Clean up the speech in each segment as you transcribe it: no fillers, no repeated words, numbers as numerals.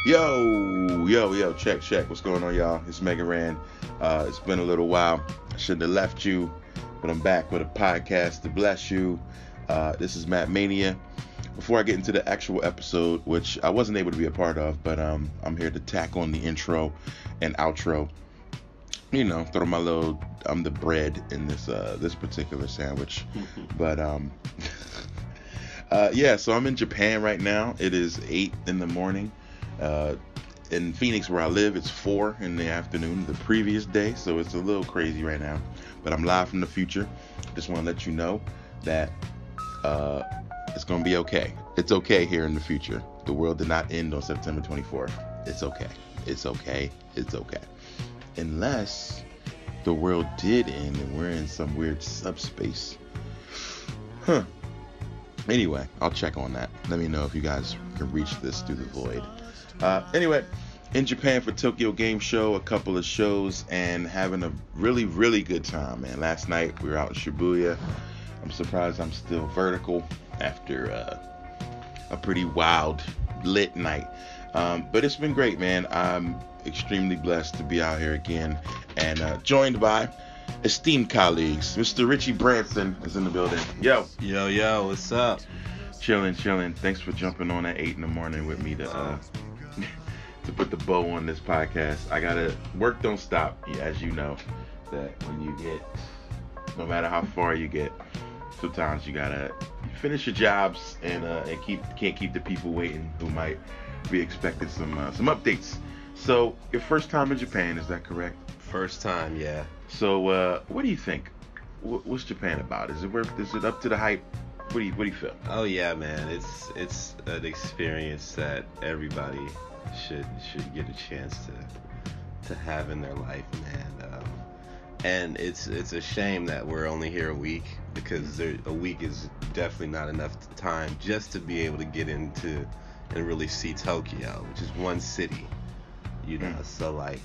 Yo, check. What's going on, y'all? It's Mega Ran. It's been a little while. I shouldn't have left you, but I'm back with a podcast to bless you. This is Mania. Before I get into the actual episode, which I wasn't able to be a part of, but I'm here to tack on the intro and outro. You know, throw my little I'm the bread in this particular sandwich. But yeah, so I'm in Japan right now. It is 8 in the morning. In Phoenix, where I live, it's 4 in the afternoon the previous day, so it's a little crazy right now. But I'm live from the future. Just want to let you know that it's going to be okay. It's okay here in the future. The world did not end on September 24th. It's okay. It's okay. It's okay. Unless the world did end and we're in some weird subspace. Anyway, I'll check on that. Let me know if you guys can reach this through the void. Anyway, in Japan for Tokyo Game Show, a couple of shows, and having a really, really good time, man. Last night we were out in Shibuya. I'm surprised I'm still vertical after a pretty wild, lit night. But it's been great, man. I'm extremely blessed to be out here again and joined by esteemed colleagues. Mr. Richie Branson is in the building. Yo, what's up? Chilling. Thanks for jumping on at 8 in the morning with me to to put the bow on this podcast. I gotta work don't stop, as you know, that when you get, no matter how far you get, sometimes you gotta finish your jobs and can't keep the people waiting who might be expecting some updates. So your first time in Japan, is that correct? First time, yeah. So what do you think? What's Japan about? Is it up to the hype? What do you feel? Oh yeah, man. It's an experience that everybody should get a chance to have in their life, man. And it's a shame that we're only here a week, because a week is definitely not enough time just to be able to get into and really see Tokyo, which is one city. You know, so like,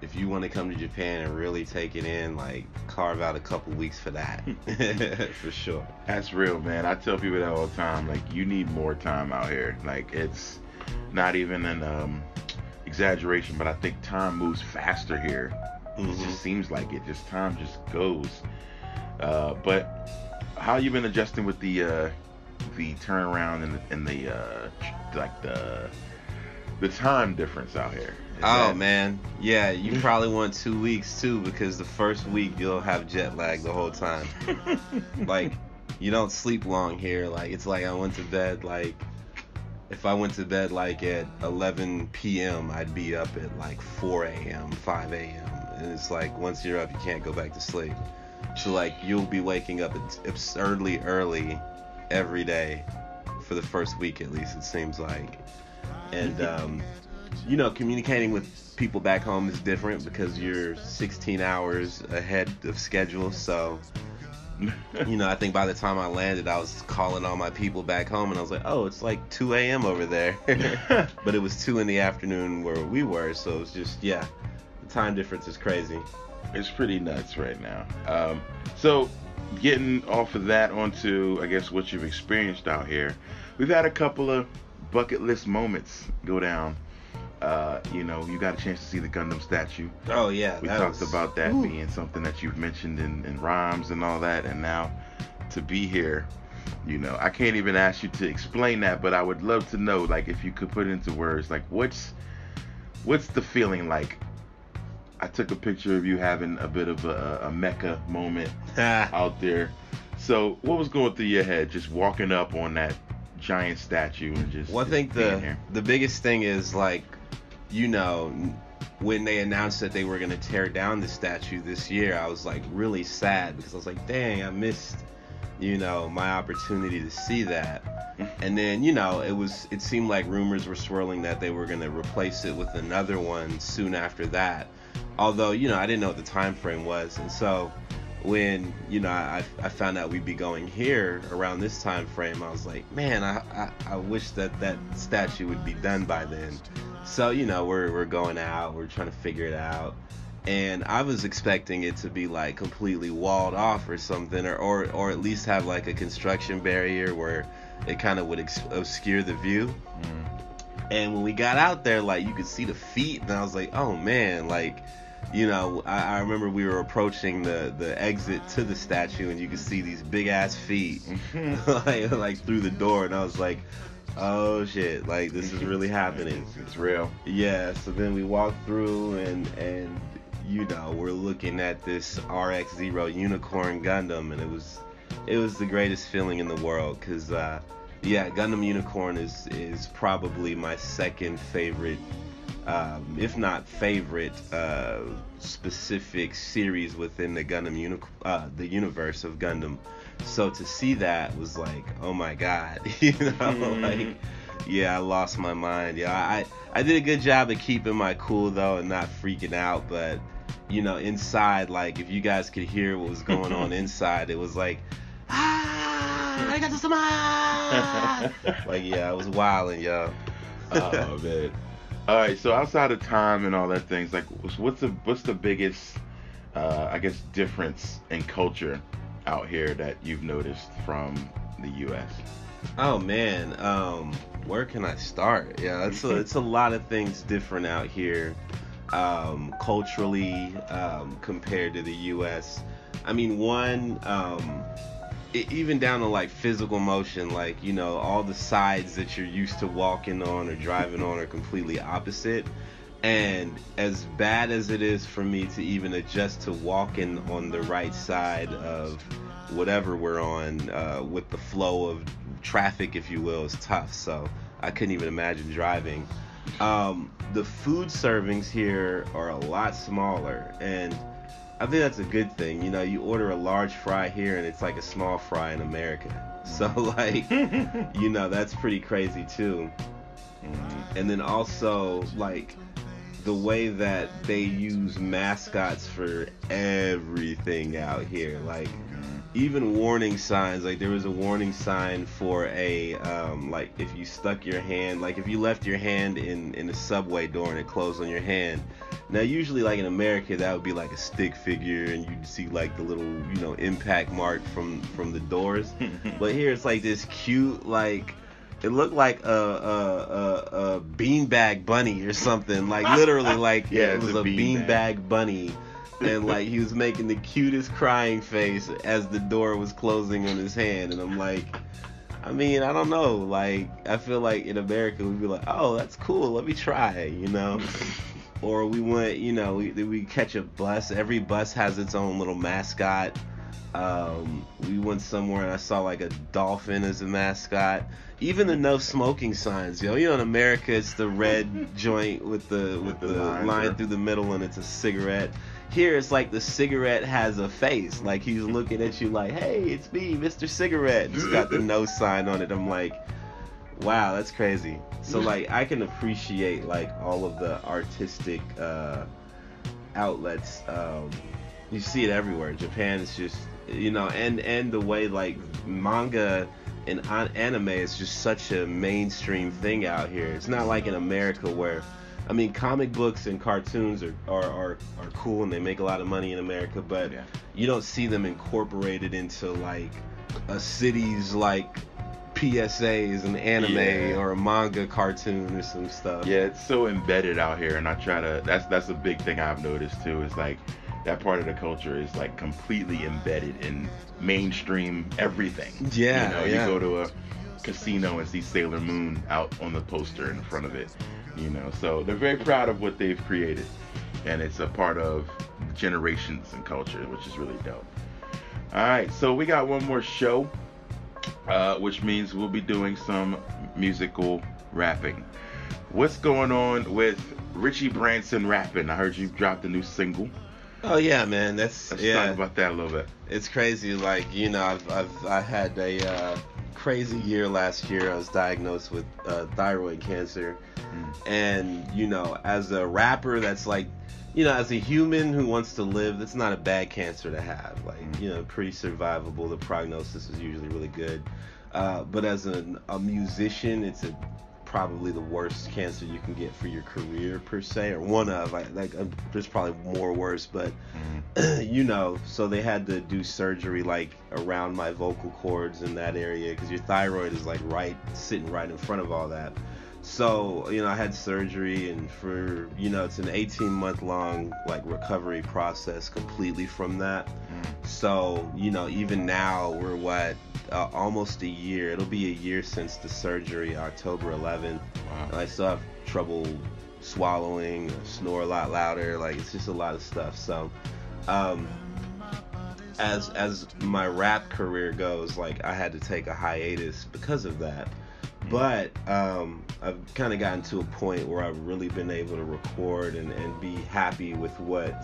if you want to come to Japan and really take it in, like, carve out a couple weeks for that. For sure. That's real, man. I tell people that all the time. Like, you need more time out here. Like, it's not even an exaggeration, but I think time moves faster here. It just seems like it. Just time just goes. But how you been adjusting with the turnaround and the time difference out here? Man, yeah, you probably want 2 weeks too, because the first week you'll have jet lag the whole time. Like, you don't sleep long here. Like, it's like I went to bed, like, if I went to bed like at 11 p.m., I'd be up at like 4 a.m., 5 a.m. And it's like, once you're up, you can't go back to sleep. So like, you'll be waking up absurdly early every day for the first week, at least, it seems like. And you know, communicating with people back home is different because you're 16 hours ahead of schedule. So, you know, I think by the time I landed, I was calling all my people back home, and I was like, oh, it's like 2 a.m. over there. But it was 2 in the afternoon where we were. So it's just, yeah, the time difference is crazy. It's pretty nuts right now. So getting off of that onto, I guess, what you've experienced out here, we've had a couple of bucket list moments go down. You know, you got a chance to see the Gundam statue. Oh yeah, we talked about that being something that you've mentioned in rhymes and all that, and now to be here, you know, I can't even ask you to explain that, but I would love to know, like, if you could put it into words, like, what's the feeling like? I took a picture of you having a bit of a Mecca moment out there. So what was going through your head just walking up on that giant statue and just... Well, I think the biggest thing is, like, you know, when they announced that they were going to tear down the statue this year, I was like really sad, because I was like, dang, I missed, you know, my opportunity to see that. And then, you know, it seemed like rumors were swirling that they were going to replace it with another one soon after that. Although, you know, I didn't know what the time frame was. And so when, you know, I found out we'd be going here around this time frame, I was like, man, I wish that statue would be done by then. So, you know, we're going out, we're trying to figure it out, and I was expecting it to be like completely walled off or something, or at least have like a construction barrier where it kind of would obscure the view. And when we got out there, like, you could see the feet, and I was like, oh man, like, you know, I remember we were approaching the exit to the statue, and you could see these big ass feet like through the door, and I was like, oh shit, like, this is really happening. It's real. Yeah. So then we walked through, and you know, we're looking at this RX-0 Unicorn Gundam, and it was the greatest feeling in the world, because yeah, Gundam Unicorn is probably my second favorite, if not favorite, specific series within the Gundam the universe of Gundam. So to see that was like, oh my god, you know, like, yeah, I lost my mind. Yeah, I did a good job of keeping my cool though and not freaking out, but you know, inside, like, if you guys could hear what was going on inside, it was like, I got to like, yeah, I was wilding, yo. Oh man. All right, so outside of time and all that things, like, what's the biggest, I guess, difference in culture out here that you've noticed from the U.S.? Oh man, where can I start? Yeah, it's a lot of things different out here, culturally, compared to the U.S. I mean, one, even down to like physical motion, like, you know, all the sides that you're used to walking on or driving on are completely opposite. And as bad as it is for me to even adjust to walking on the right side of whatever we're on, with the flow of traffic, if you will, is tough. So I couldn't even imagine driving. The food servings here are a lot smaller, and I think that's a good thing. You know, you order a large fry here and it's like a small fry in America. So, like, you know, that's pretty crazy too. And then also, like, the way that they use mascots for everything out here. Like, even warning signs. Like, there was a warning sign for a, like, if you stuck your hand, like, if you left your hand in the subway door and it closed on your hand. Now, usually, like, in America, that would be like a stick figure, and you'd see, like, the little, you know, impact mark from the doors. But here, it's like this cute, like, it looked like a beanbag bunny or something. Like, literally, like, yeah, it was a beanbag bunny. And, like, he was making the cutest crying face as the door was closing on his hand. And I'm like, I mean, I don't know. Like, I feel like in America, we'd be like, oh, that's cool. Let me try, you know? Or we went, you know, we catch a bus. Every bus has its own little mascot. We went somewhere and I saw like a dolphin as a mascot. Even the no smoking signs, yo. You know, in America, it's the red joint with the line through the middle, and it's a cigarette. Here, it's like the cigarette has a face. Like, he's looking at you like, hey, it's me, Mr. Cigarette. It's got the no sign on it. I'm like, wow, that's crazy. So, like, I can appreciate, like, all of the artistic outlets. You see it everywhere. Japan is just, you know, and the way, like, manga and anime is just such a mainstream thing out here. It's not like in America where, I mean, comic books and cartoons are cool and they make a lot of money in America, but you don't see them incorporated into, like, a city's, like, PSAs and anime or a manga cartoon or some stuff. Yeah, it's so embedded out here, and I try to. That's a big thing I've noticed too. Is like that part of the culture is like completely embedded in mainstream everything. Yeah, you know, you go to a casino and see Sailor Moon out on the poster in front of it. You know, so they're very proud of what they've created, and it's a part of generations and culture, which is really dope. All right, so we got one more show. Which means we'll be doing some musical rapping. What's going on with Richie Branson rapping? I heard you dropped a new single. Oh yeah, man. Let's talk about that a little bit. It's crazy. Like, you know, I had a crazy year last year. I was diagnosed with thyroid cancer, and you know, as a rapper, that's like, you know, as a human who wants to live, that's not a bad cancer to have. Like, you know, pretty survivable. The prognosis is usually really good. But as a musician, it's probably the worst cancer you can get for your career, per se, or one of. There's probably more worse, but, you know, so they had to do surgery, like, around my vocal cords in that area, because your thyroid is, like, sitting right in front of all that. So, I had surgery, and for, it's an 18-month long, like, recovery process completely from that. So, even now, we're almost a year. It'll be a year since the surgery, October 11th. Wow. And I still have trouble swallowing, snore a lot louder. Like, it's just a lot of stuff. So, as my rap career goes, like, I had to take a hiatus because of that. But I've kind of gotten to a point where I've really been able to record and be happy with what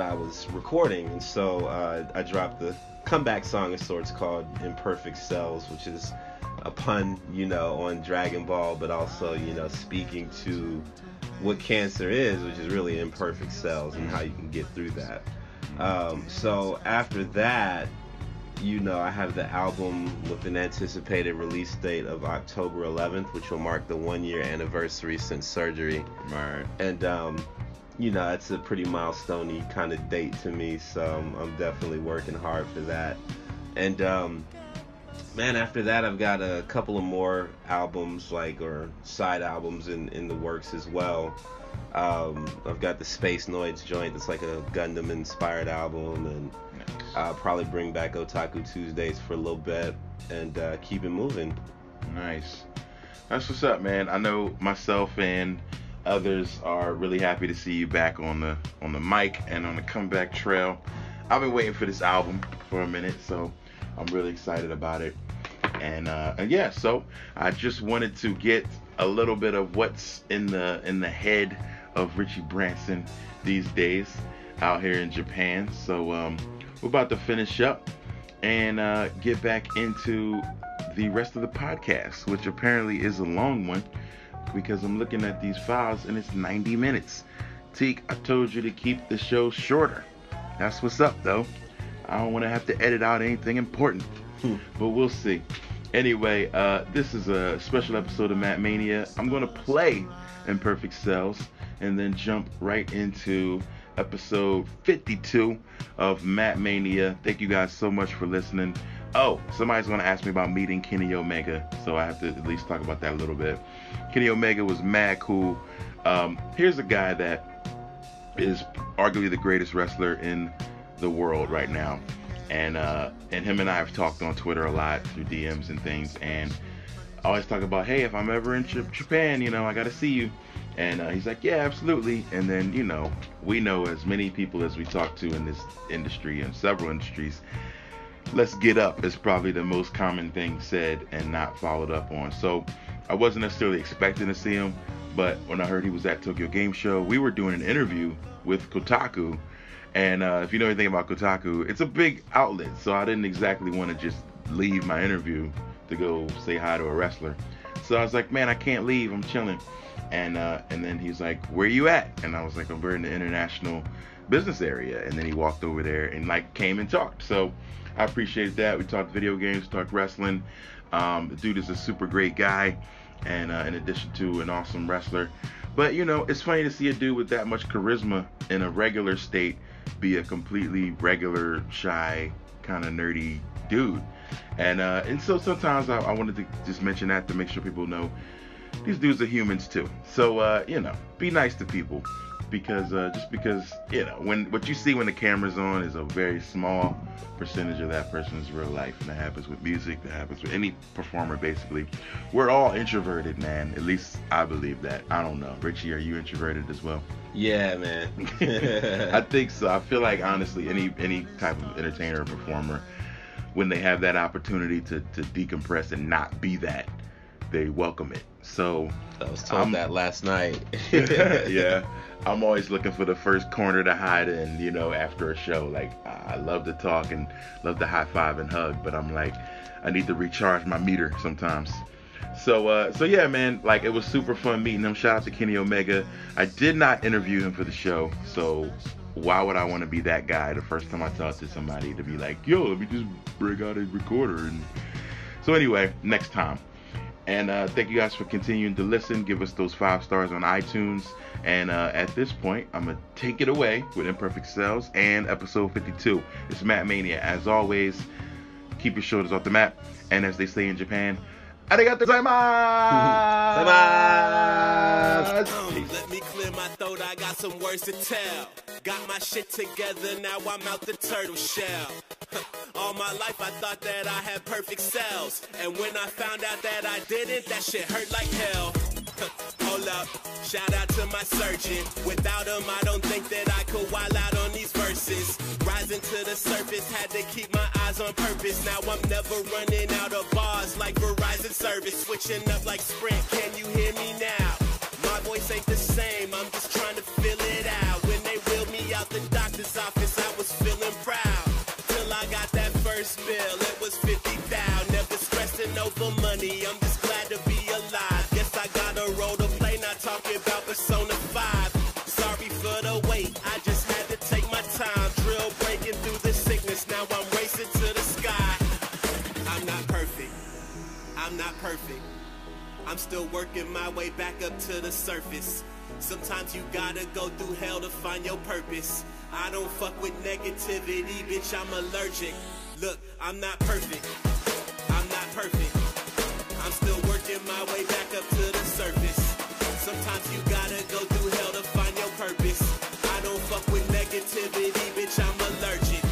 I was recording. And so I dropped the comeback song of sorts called Imperfect Cells, which is a pun, on Dragon Ball, but also, speaking to what cancer is, which is really imperfect cells and how you can get through that. So after that, I have the album with an anticipated release date of October 11th, which will mark the 1-year anniversary since surgery. Right. And, it's a pretty milestone-y kind of date to me, so I'm definitely working hard for that. And, man, after that, I've got a couple of more albums, or side albums in the works as well. I've got the Space Noids joint that's like a Gundam-inspired album, and I'll probably bring back Otaku Tuesdays for a little bit and keep it moving. Nice. That's what's up, man. I know myself and others are really happy to see you back on the mic and on the comeback trail. I've been waiting for this album for a minute, so I'm really excited about it. And yeah, so I just wanted to get a little bit of what's in the head of Richie Branson these days out here in Japan. So we're about to finish up and get back into the rest of the podcast, which apparently is a long one because I'm looking at these files and it's 90 minutes. Teak, I told you to keep the show shorter. That's what's up, though. I don't want to have to edit out anything important, but we'll see. Anyway, this is a special episode of Matt Mania. I'm going to play Imperfect Cells and then jump right into episode 52 of Matt Mania. Thank you guys so much for listening. Oh, somebody's going to ask me about meeting Kenny Omega, so I have to at least talk about that a little bit. Kenny Omega was mad cool. Here's a guy that is arguably the greatest wrestler in the world right now. And him and I have talked on Twitter a lot through DMs and things, and I always talk about, hey, if I'm ever in Japan, I got to see you. And he's like, yeah, absolutely. And then, we know as many people as we talk to in this industry and several industries, let's get up is probably the most common thing said and not followed up on. So I wasn't necessarily expecting to see him, but when I heard he was at Tokyo Game Show, we were doing an interview with Kotaku. And if you know anything about Kotaku, it's a big outlet, so I didn't exactly want to just leave my interview to go say hi to a wrestler. So I was like, man, I can't leave, I'm chilling. And then he's like, where you at? And I was like, we're in the international business area. And then he walked over there and came and talked. So I appreciated that. We talked video games, talked wrestling. The dude is a super great guy, and in addition to an awesome wrestler. But it's funny to see a dude with that much charisma in a regular state be a completely regular, shy, kind of nerdy dude. And so sometimes I wanted to just mention that to make sure people know these dudes are humans too. So be nice to people, because just because when what you see when the camera's on is a very small percentage of that person's real life, and that happens with music, that happens with any performer. Basically, we're all introverted, man. At least I believe that. I don't know, Richie, are you introverted as well? Yeah, man. I think so. I feel like honestly, any type of entertainer or performer, when they have that opportunity to decompress and not be that, they welcome it. So I was told that last night. Yeah, I'm always looking for the first corner to hide in, after a show. Like, I love to talk and love to high five and hug, but I'm like, I need to recharge my meter sometimes. So yeah, man, it was super fun meeting him. Shout out to Kenny Omega. I did not interview him for the show, so why would I want to be that guy the first time I talk to somebody to be like, yo, let me just bring out a recorder? And so anyway, next time. And thank you guys for continuing to listen. Give us those 5 stars on iTunes. And at this point, I'm going to take it away with Imperfect Cells and episode 52. It's Matt Mania. As always, keep your shoulders off the mat. And as they say in Japan, Arigatou gozaimasu. Let me clear my throat, I got some words to tell. Got my shit together, now I'm out the turtle shell. All my life I thought that I had perfect cells, and when I found out that I didn't, that shit hurt like hell. Hold up, shout out to my surgeon. Without him, I don't think that I could wild out on these verses. Rising to the surface, had to keep my eyes on purpose. Now I'm never running out of bars like Verizon service. Switching up like Sprint, can you hear me now? My voice ain't the same, I'm just trying to fill it out. When they wheeled me out the doctor's office, I was feeling proud. Till I got that first bill, it was 50,000. Never stressing over money, I'm just glad to be alive. Guess I got a role to play, not talking about Persona 5. Sorry for the wait, I just had to take my time. Drill breaking through the sickness, now I'm racing to the sky. I'm not perfect, I'm not perfect. I'm still working my way back up to the surface. Sometimes you gotta go through hell to find your purpose. I don't fuck with negativity, bitch, I'm allergic. Look, I'm not perfect, I'm not perfect. I'm still working my way back up to the surface. Sometimes you gotta go through hell to find your purpose. I don't fuck with negativity, bitch, I'm allergic.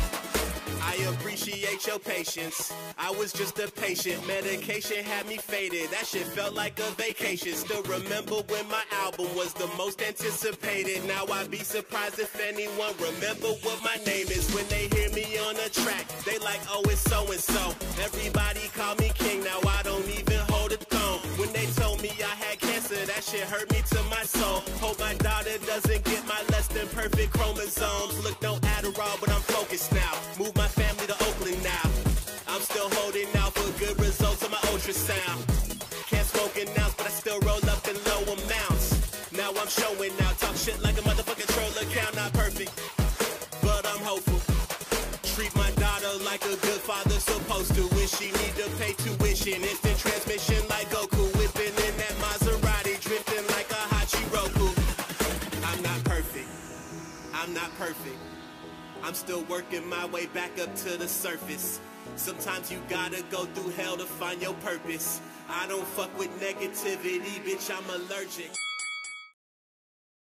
I appreciate your patience. I was just a patient. Medication had me faded. That shit felt like a vacation. Still remember when my album was the most anticipated. Now I'd be surprised if anyone remember what my name is. When they hear me on a track, they like, oh, it's so-and-so. Everybody call me king. Now I don't even hold a throne. When they told me I had cancer, that shit hurt me to my soul. Hope my daughter doesn't get my less than perfect chromosomes. Look, no Adderall, but I'm focused now. Move my family to Oakland now. I'm still holding out for good results on my ultrasound. Can't smoke an ounce, but I still roll up in low amounts. Now I'm showing out, talk shit like a motherfucking troll account. Not perfect, but I'm hopeful. Treat my daughter like a good father supposed to. When she need to pay tuition, instant transmission like Goku. Whipping in that Maserati, drifting like a Hachiroku. I'm not perfect, I'm not perfect. I'm still working my way back up to the surface. Sometimes you gotta go through hell to find your purpose. I don't fuck with negativity, bitch, I'm allergic.